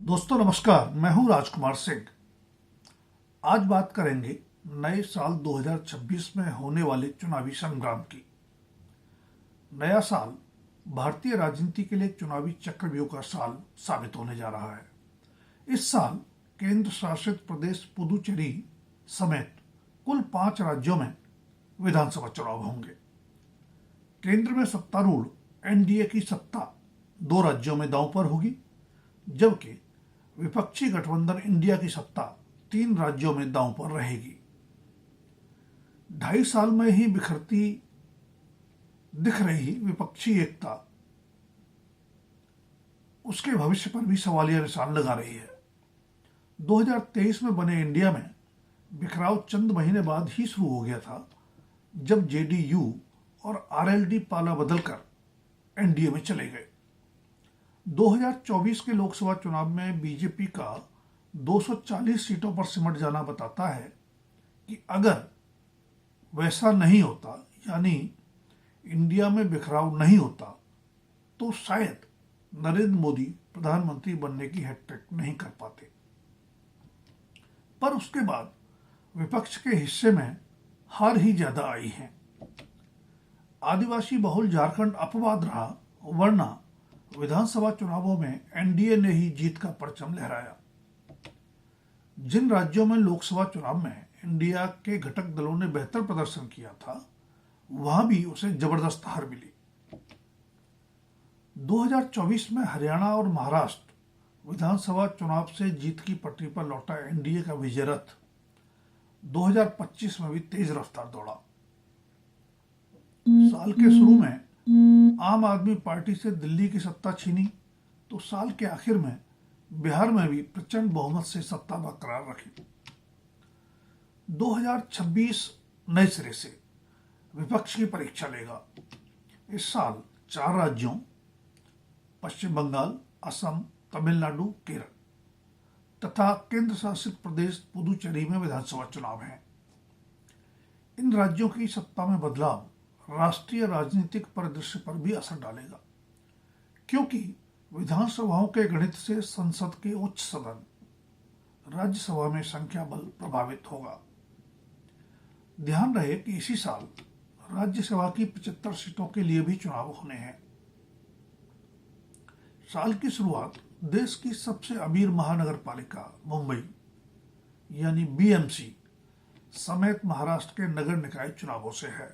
दोस्तों नमस्कार, मैं हूं राजकुमार सिंह। आज बात करेंगे नए साल 2026 में होने वाले चुनावी संग्राम की। नया साल भारतीय राजनीति के लिए चुनावी चक्रव्यूह का साल साबित होने जा रहा है। इस साल केंद्र शासित प्रदेश पुदुचेरी समेत कुल 5 राज्यों में विधानसभा चुनाव होंगे। केंद्र में सत्तारूढ़ एनडीए की सत्ता 2 राज्यों में दांव पर होगी, जबकि विपक्षी गठबंधन इंडिया की सत्ता 3 राज्यों में दांव पर रहेगी। 2.5 साल में ही बिखरती दिख रही विपक्षी एकता उसके भविष्य पर भी सवालिया निशान लगा रही है। 2023 में बने इंडिया में बिखराव चंद महीने बाद ही शुरू हो गया था, जब जेडीयू और आरएलडी पाला बदलकर एनडीए में चले गए। 2024 के लोकसभा चुनाव में बीजेपी का 240 सीटों पर सिमट जाना बताता है कि अगर वैसा नहीं होता, यानी इंडिया में बिखराव नहीं होता, तो शायद नरेंद्र मोदी प्रधानमंत्री बनने की हैट्रिक नहीं कर पाते। पर उसके बाद विपक्ष के हिस्से में हार ही ज्यादा आई है। आदिवासी बहुल झारखंड अपवाद रहा, वरना विधानसभा चुनावों में एनडीए ने ही जीत का परचम लहराया। जिन राज्यों में लोकसभा चुनाव में इंडिया के घटक दलों ने बेहतर प्रदर्शन किया था, वहां भी उसे जबरदस्त हार मिली। 2024 में हरियाणा और महाराष्ट्र विधानसभा चुनाव से जीत की पटरी पर लौटा एनडीए का विजय रथ 2025 में भी तेज रफ्तार दौड़ा। साल के शुरू में आम आदमी पार्टी से दिल्ली की सत्ता छीनी, तो साल के आखिर में बिहार में भी प्रचंड बहुमत से सत्ता बरकरार रखी। 2026 नए सिरे से विपक्ष की परीक्षा लेगा। इस साल 4 राज्यों पश्चिम बंगाल, असम, तमिलनाडु, केरल तथा केंद्र शासित प्रदेश पुदुचेरी में विधानसभा चुनाव हैं। इन राज्यों की सत्ता में बदलाव राष्ट्रीय राजनीतिक परिदृश्य पर भी असर डालेगा, क्योंकि विधानसभाओं के गणित से संसद के उच्च सदन राज्यसभा में संख्या बल प्रभावित होगा। ध्यान रहे कि इसी साल राज्यसभा की 75 सीटों के लिए भी चुनाव होने हैं। साल की शुरुआत देश की सबसे अमीर महानगर पालिका मुंबई यानी बीएमसी समेत महाराष्ट्र के नगर निकाय चुनावों से है।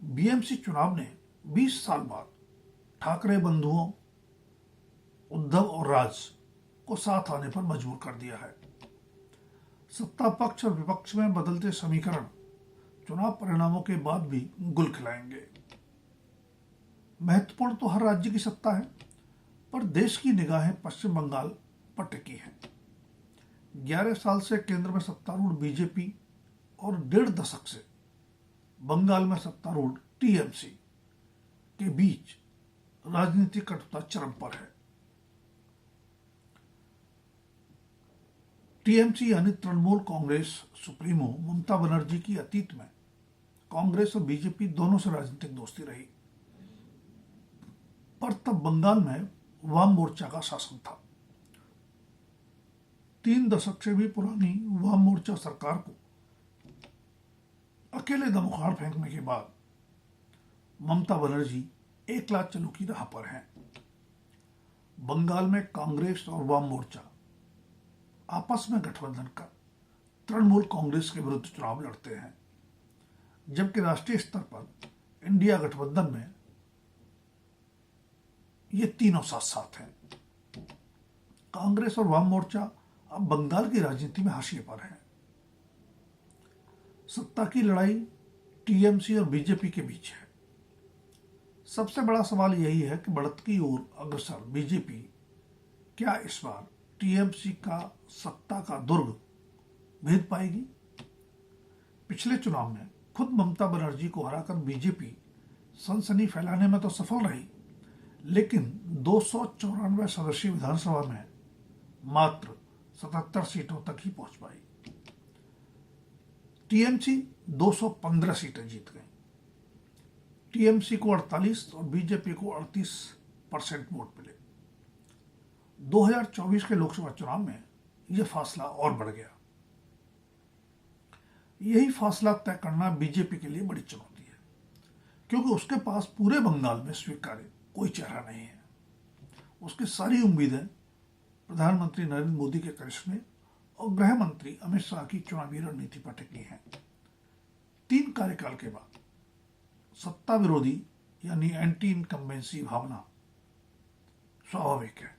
बीएमसी चुनाव ने 20 साल बाद ठाकरे बंधुओं उद्धव और राज को साथ आने पर मजबूर कर दिया है। सत्ता पक्ष और विपक्ष में बदलते समीकरण चुनाव परिणामों के बाद भी गुल खिलाएंगे। महत्वपूर्ण तो हर राज्य की सत्ता है, पर देश की निगाहें पश्चिम बंगाल पर टिकी हैं। 11 साल से केंद्र में सत्तारूढ़ बीजेपी और 1.5 दशक से बंगाल में सत्तारूढ़ टीएमसी के बीच राजनीतिक कटुता चरम पर है। टीएमसी यानी तृणमूल कांग्रेस सुप्रीमो ममता बनर्जी की अतीत में कांग्रेस और बीजेपी दोनों से राजनीतिक दोस्ती रही, पर तब बंगाल में वाम मोर्चा का शासन था। 3 दशक से भी पुरानी वाम मोर्चा सरकार को अकेले दम उखाड़ फेंकने के बाद ममता बनर्जी एकला चलू की राह पर हैं। बंगाल में कांग्रेस और वाम मोर्चा आपस में गठबंधन कर तृणमूल कांग्रेस के विरुद्ध चुनाव लड़ते हैं, जबकि राष्ट्रीय स्तर पर इंडिया गठबंधन में ये तीनों साथ साथ हैं। कांग्रेस और वाम मोर्चा अब बंगाल की राजनीति में हाशिए पर है। सत्ता की लड़ाई टीएमसी और बीजेपी के बीच है। सबसे बड़ा सवाल यही है कि बढ़त की ओर अग्रसर बीजेपी क्या इस बार टीएमसी का सत्ता का दुर्ग भेद पाएगी। पिछले चुनाव में खुद ममता बनर्जी को हराकर बीजेपी सनसनी फैलाने में तो सफल रही, लेकिन 294 सदस्यीय विधानसभा में मात्र 77 सीटों तक ही पहुंच पाई। टीएमसी 215 सीटें जीत गई। टीएमसी को 48 और बीजेपी को 38% वोट मिले। 2024 के लोकसभा चुनाव में यह फासला और बढ़ गया। यही फासला तय करना बीजेपी के लिए बड़ी चुनौती है, क्योंकि उसके पास पूरे बंगाल में स्वीकार्य कोई चेहरा नहीं है। उसकी सारी उम्मीदें प्रधानमंत्री नरेंद्र मोदी के करिश्मे और गृह मंत्री अमित शाह की चुनावी रणनीति पर टिकी हैं। 3 कार्यकाल के बाद सत्ता विरोधी यानी एंटी इनकम्बेंसी भावना स्वाभाविक है,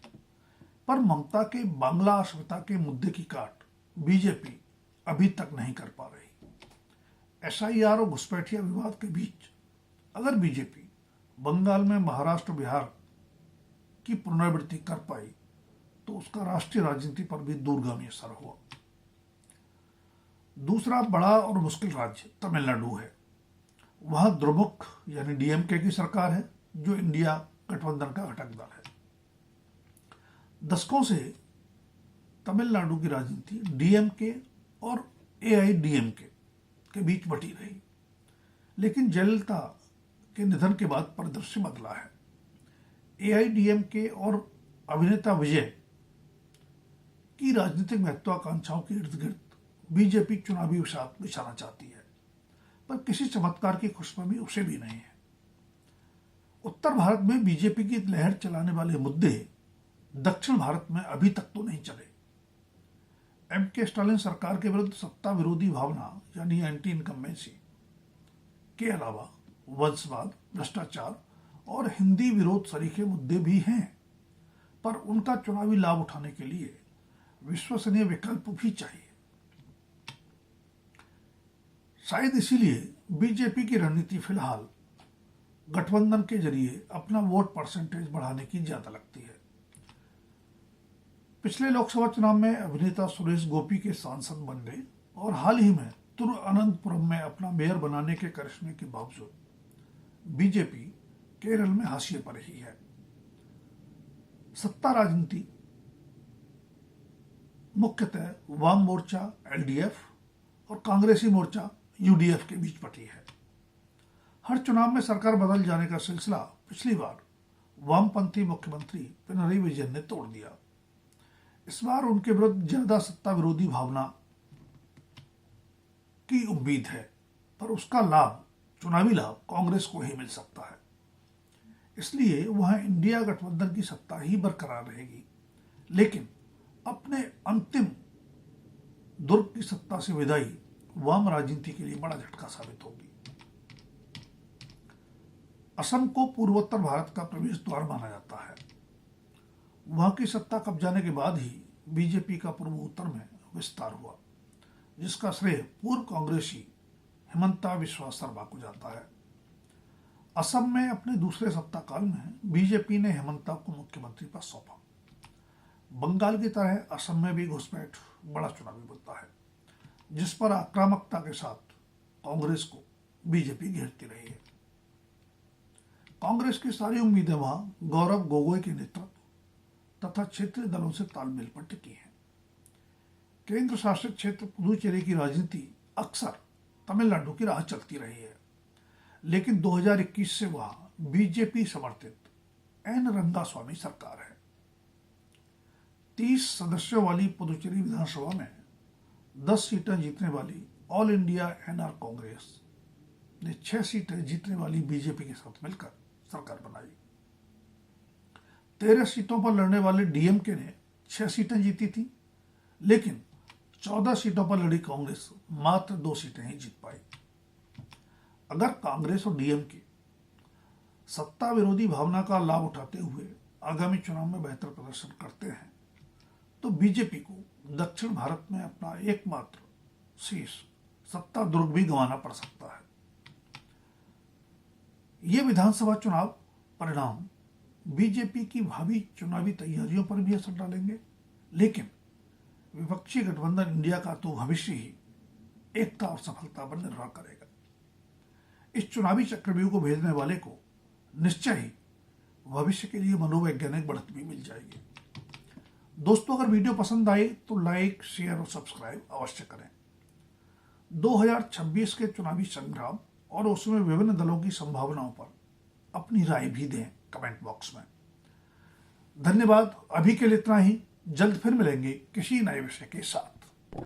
पर ममता के बांग्ला अस्मिता के मुद्दे की काट बीजेपी अभी तक नहीं कर पा रही। एसआईआर और घुसपैठिया विवाद के बीच अगर बीजेपी बंगाल में महाराष्ट्र बिहार की पुनरावृत्ति कर पाई तो उसका राष्ट्रीय राजनीति पर भी दूरगामी असर हुआ। दूसरा बड़ा और मुश्किल राज्य तमिलनाडु है। वहां द्रमुक यानी डीएमके की सरकार है, जो इंडिया गठबंधन का घटक दल है। दशकों से तमिलनाडु की राजनीति डीएमके और एआईडीएमके के बीच बटी रही, लेकिन जयललिता के निधन के बाद परिदृश्य बदला है। एआईडीएमके और अभिनेता विजय की राजनीतिक महत्वाकांक्षाओं के इर्द गिर्द बीजेपी चुनावी विषाद बिछाना चाहती है, पर किसी चमत्कार की खुशफहमी उसे भी नहीं है। उत्तर भारत में बीजेपी की लहर चलाने वाले मुद्दे दक्षिण भारत में अभी तक तो नहीं चले। एमके स्टालिन सरकार के विरुद्ध सत्ता विरोधी भावना यानी एंटी इनकम्बेंसी के अलावा वंशवाद, भ्रष्टाचार और हिंदी विरोध सरीखे मुद्दे भी हैं, पर उनका चुनावी लाभ उठाने के लिए विश्वसनीय विकल्प भी चाहिए। शायद इसीलिए बीजेपी की रणनीति फिलहाल गठबंधन के जरिए अपना वोट परसेंटेज बढ़ाने की ज्यादा लगती है। पिछले लोकसभा चुनाव में अभिनेता सुरेश गोपी के सांसद बनने और हाल ही में तिरुअनंतपुरम में अपना मेयर बनाने के करिश्मे के बावजूद बीजेपी केरल में हाशिए पर ही है। सत्ता राजनीति मुख्यतः वाम मोर्चा एलडीएफ और कांग्रेसी मोर्चा यूडीएफ के बीच बटी है। हर चुनाव में सरकार बदल जाने का सिलसिला पिछली बार वामपंथी मुख्यमंत्री पिनरई विजयन ने तोड़ दिया। इस बार उनके विरुद्ध ज्यादा सत्ता विरोधी भावना की उम्मीद है, पर उसका लाभ, चुनावी लाभ कांग्रेस को ही मिल सकता है। इसलिए वहां इंडिया गठबंधन की सत्ता ही बरकरार रहेगी, लेकिन अपने अंतिम दुर्ग की सत्ता से विदाई वाम राजनीति के लिए बड़ा झटका साबित होगी। असम को पूर्वोत्तर भारत का प्रवेश द्वार माना जाता है। वहां की सत्ता कब्जाने के बाद ही बीजेपी का पूर्व उत्तर में विस्तार हुआ, जिसका श्रेय पूर्व कांग्रेसी हिमंता बिस्वा शर्मा को जाता है। असम में अपने दूसरे सत्ता काल में बीजेपी ने हिमंता को मुख्यमंत्री पद सौंपा। बंगाल की तरह असम में भी घुसपैठ बड़ा चुनावी मुद्दा है, जिस पर आक्रामकता के साथ कांग्रेस को बीजेपी घेरती रही है। कांग्रेस की सारी उम्मीदें वहां गौरव गोगोई के नेतृत्व तथा क्षेत्रीय दलों से तालमेल पर टिकी है। केंद्र शासित क्षेत्र पुदुचेरी की राजनीति अक्सर तमिलनाडु की राह चलती रही है, लेकिन 2021 से वहां बीजेपी समर्थित एन रंगास्वामी सरकार है। 30 सदस्यों वाली पुदुचेरी विधानसभा में 10 सीटें जीतने वाली ऑल इंडिया एनआर कांग्रेस ने 6 सीटें जीतने वाली बीजेपी के साथ मिलकर सरकार बनाई। 13 सीटों पर लड़ने वाले डीएमके ने 6 सीटें जीती थी, लेकिन 14 सीटों पर लड़ी कांग्रेस मात्र 2 सीटें ही जीत पाई। अगर कांग्रेस और डीएमके सत्ता विरोधी भावना का लाभ उठाते हुए आगामी चुनाव में बेहतर प्रदर्शन करते हैं, तो बीजेपी को दक्षिण भारत में अपना एकमात्र शीर्ष सत्ता दुर्ग भी गंवाना पड़ सकता है। ये विधानसभा चुनाव परिणाम बीजेपी की भावी चुनावी तैयारियों पर भी असर डालेंगे, लेकिन विपक्षी गठबंधन इंडिया का तो भविष्य ही एकता और सफलता पर निर्भर करेगा। इस चुनावी चक्रव्यूह को भेजने वाले को निश्चय ही भविष्य के लिए मनोवैज्ञानिक बढ़त भी मिल जाएगी। दोस्तों, अगर वीडियो पसंद आए तो लाइक, शेयर और सब्सक्राइब अवश्य करें। 2026 के चुनावी संग्राम और उसमें विभिन्न दलों की संभावनाओं पर अपनी राय भी दें कमेंट बॉक्स में। धन्यवाद। अभी के लिए इतना ही। जल्द फिर मिलेंगे किसी नए विषय के साथ।